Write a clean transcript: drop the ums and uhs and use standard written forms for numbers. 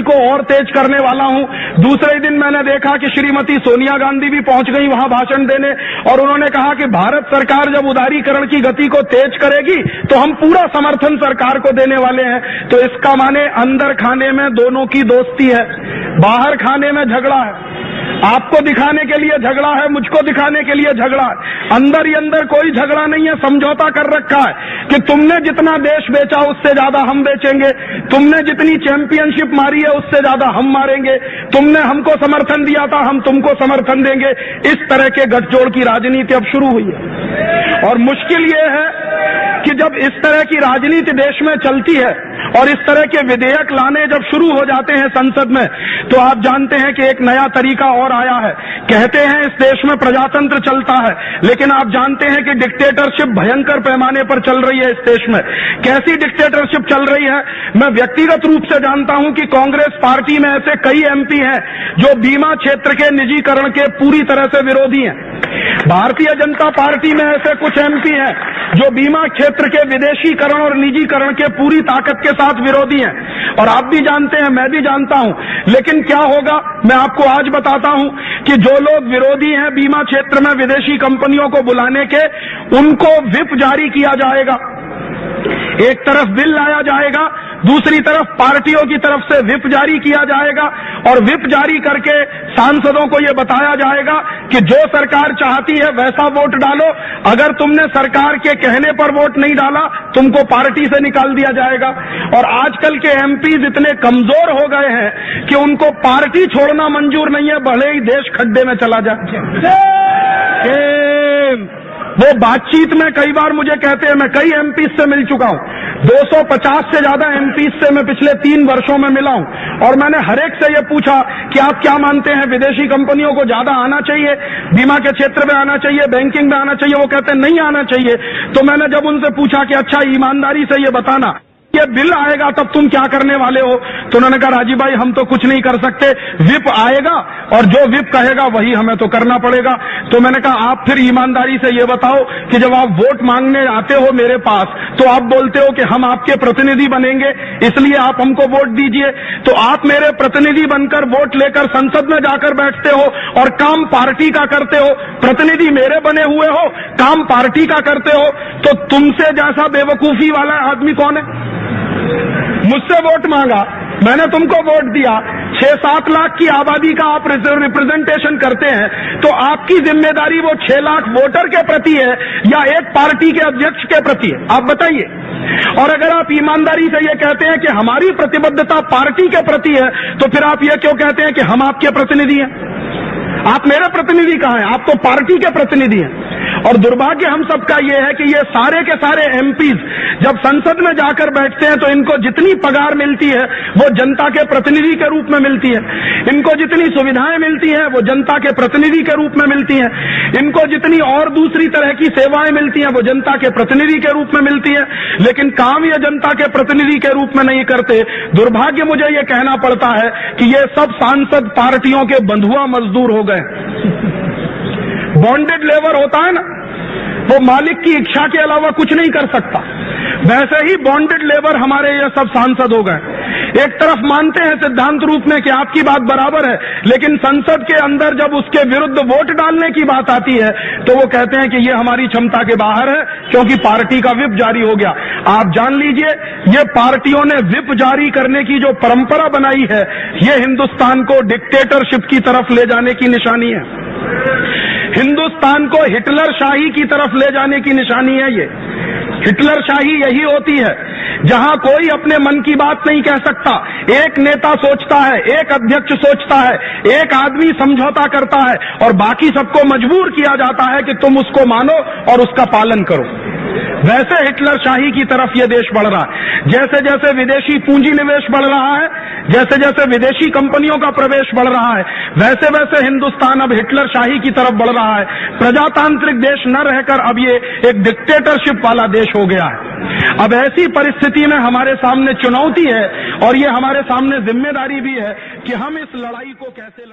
को और तेज करने वाला हूं। दूसरे दिन मैंने देखा कि श्रीमती सोनिया गांधी भी पहुंच गई वहां भाषण देने और उन्होंने कहा कि भारत सरकार जब उदारीकरण की गति को तेज करेगी तो हम पूरा समर्थन सरकार को देने वाले हैं। तो इसका माने अंदर खाने में दोनों की दोस्ती है, बाहर खाने में झगड़ा है। आपको दिखाने के लिए झगड़ा है, मुझको दिखाने के लिए झगड़ा है। अंदर ही अंदर कोई झगड़ा नहीं है, समझौता कर रखा है कि तुमने जितना देश बेचा उससे ज्यादा हम बेचेंगे, तुमने जितनी चैंपियनशिप मारी है उससे ज्यादा हम मारेंगे, तुमने हमको समर्थन दिया था हम तुमको समर्थन देंगे। इस तरह के गठजोड़ की राजनीति अब शुरू हुई है और मुश्किल ये है कि जब इस तरह की राजनीति देश में चलती है और इस तरह के विधेयक लाने जब शुरू हो जाते हैं संसद में, तो आप जानते हैं कि एक नया तरीका और आया है। कहते हैं इस देश में प्रजातंत्र चलता है, लेकिन आप जानते हैं कि डिक्टेटरशिप भयंकर पैमाने पर चल रही है इस देश में। कैसी डिक्टेटरशिप चल रही है, मैं व्यक्तिगत रूप से जानता हूं कि कांग्रेस पार्टी में ऐसे कई एमपी हैं जो बीमा क्षेत्र के निजीकरण के पूरी तरह से विरोधी हैं। भारतीय जनता पार्टी में ऐसे कुछ एमपी हैं जो बीमा क्षेत्र के विदेशीकरण और निजीकरण के पूरी ताकत के साथ विरोधी हैं। और आप भी जानते हैं, मैं भी जानता हूं। लेकिन क्या होगा, मैं आपको आज बताता हूं कि जो लोग विरोधी हैं बीमा क्षेत्र में विदेशी कंपनियों को बुलाने के, उनको व्हिप जारी किया जाएगा। एक तरफ बिल लाया जाएगा, दूसरी तरफ पार्टियों की तरफ से व्हिप जारी किया जाएगा और व्हिप जारी करके सांसदों को यह बताया जाएगा कि जो सरकार चाहती है वैसा वोट डालो, अगर तुमने सरकार के कहने पर वोट नहीं डाला तुमको पार्टी से निकाल दिया जाएगा। और आजकल के एमपीज इतने कमजोर हो गए हैं कि उनको पार्टी छोड़ना मंजूर नहीं है, भले ही देश खड्डे में चला जाए। वो बातचीत में कई बार मुझे कहते हैं, मैं कई एमपीज से मिल चुका हूं, 250 से ज्यादा एमपीज से मैं पिछले 3 वर्षों में मिला हूं और मैंने हर एक से ये पूछा कि आप क्या मानते हैं, विदेशी कंपनियों को ज्यादा आना चाहिए, बीमा के क्षेत्र में आना चाहिए, बैंकिंग में आना चाहिए? वो कहते हैं नहीं आना चाहिए। तो मैंने जब उनसे पूछा कि अच्छा ईमानदारी से ये बताना, ये बिल आएगा तब तुम क्या करने वाले हो? तो उन्होंने कहा राजीव भाई हम तो कुछ नहीं कर सकते, व्हिप आएगा और जो व्हिप कहेगा वही हमें तो करना पड़ेगा। तो मैंने कहा आप फिर ईमानदारी से ये बताओ कि जब आप वोट मांगने आते हो मेरे पास तो आप बोलते हो कि हम आपके प्रतिनिधि बनेंगे इसलिए आप हमको वोट दीजिए, तो आप मेरे प्रतिनिधि बनकर वोट लेकर संसद में जाकर बैठते हो और काम पार्टी का करते हो, प्रतिनिधि मेरे बने हुए हो, काम पार्टी का करते हो, तो तुमसे जैसा बेवकूफी वाला आदमी कौन है? मुझसे वोट मांगा, मैंने तुमको वोट दिया, 6-7 लाख की आबादी का आप रिप्रेजेंटेशन करते हैं, तो आपकी जिम्मेदारी वो 6 लाख वोटर के प्रति है या एक पार्टी के अध्यक्ष के प्रति है? आप बताइए। और अगर आप ईमानदारी से ये कहते हैं कि हमारी प्रतिबद्धता पार्टी के प्रति है, तो फिर आप ये क्यों कहते हैं कि हम आपके प्रतिनिधि हैं? आप मेरे प्रतिनिधि कहां हैं? आप तो पार्टी के प्रतिनिधि हैं। और दुर्भाग्य हम सबका ये है कि ये सारे के सारे एमपीज जब संसद में जाकर बैठते हैं तो इनको जितनी पगार मिलती है वो जनता के प्रतिनिधि के रूप में मिलती है, इनको जितनी सुविधाएं मिलती हैं वो जनता के प्रतिनिधि के रूप में मिलती हैं, इनको जितनी और दूसरी तरह की सेवाएं मिलती हैं वो जनता के प्रतिनिधि के रूप में मिलती है, लेकिन काम ये जनता के प्रतिनिधि के रूप में नहीं करते। दुर्भाग्य मुझे ये कहना पड़ता है कि ये सब सांसद पार्टियों के बंधुआ मजदूर हो गए। बॉन्डेड लेबर होता है ना, वो मालिक की इच्छा के अलावा कुछ नहीं कर सकता, वैसे ही बॉन्डेड लेबर हमारे ये सब सांसद हो गए। एक तरफ मानते हैं सिद्धांत रूप में कि आपकी बात बराबर है, लेकिन संसद के अंदर जब उसके विरुद्ध वोट डालने की बात आती है तो वो कहते हैं कि ये हमारी क्षमता के बाहर है क्योंकि पार्टी का व्हिप जारी हो गया। आप जान लीजिए, ये पार्टियों ने व्हिप जारी करने की जो परंपरा बनाई है, ये हिंदुस्तान को डिक्टेटरशिप की तरफ ले जाने की निशानी है, हिंदुस्तान को हिटलर शाही की तरफ ले जाने की निशानी है। ये हिटलर शाही यही होती है जहां कोई अपने मन की बात नहीं कह सकता, एक नेता सोचता है, एक अध्यक्ष सोचता है, एक आदमी समझौता करता है और बाकी सबको मजबूर किया जाता है कि तुम उसको मानो और उसका पालन करो। वैसे हिटलर शाही की तरफ ये देश बढ़ रहा है। जैसे जैसे विदेशी पूंजी निवेश बढ़ रहा है, जैसे जैसे विदेशी कंपनियों का प्रवेश बढ़ रहा है, वैसे वैसे हिंदुस्तान अब हिटलर शाही की तरफ बढ़ रहा है। प्रजातांत्रिक देश न रहकर अब ये एक डिक्टेटरशिप वाला देश हो गया है। अब ऐसी परिस्थिति में हमारे सामने चुनौती है और ये हमारे सामने जिम्मेदारी भी है कि हम इस लड़ाई को कैसे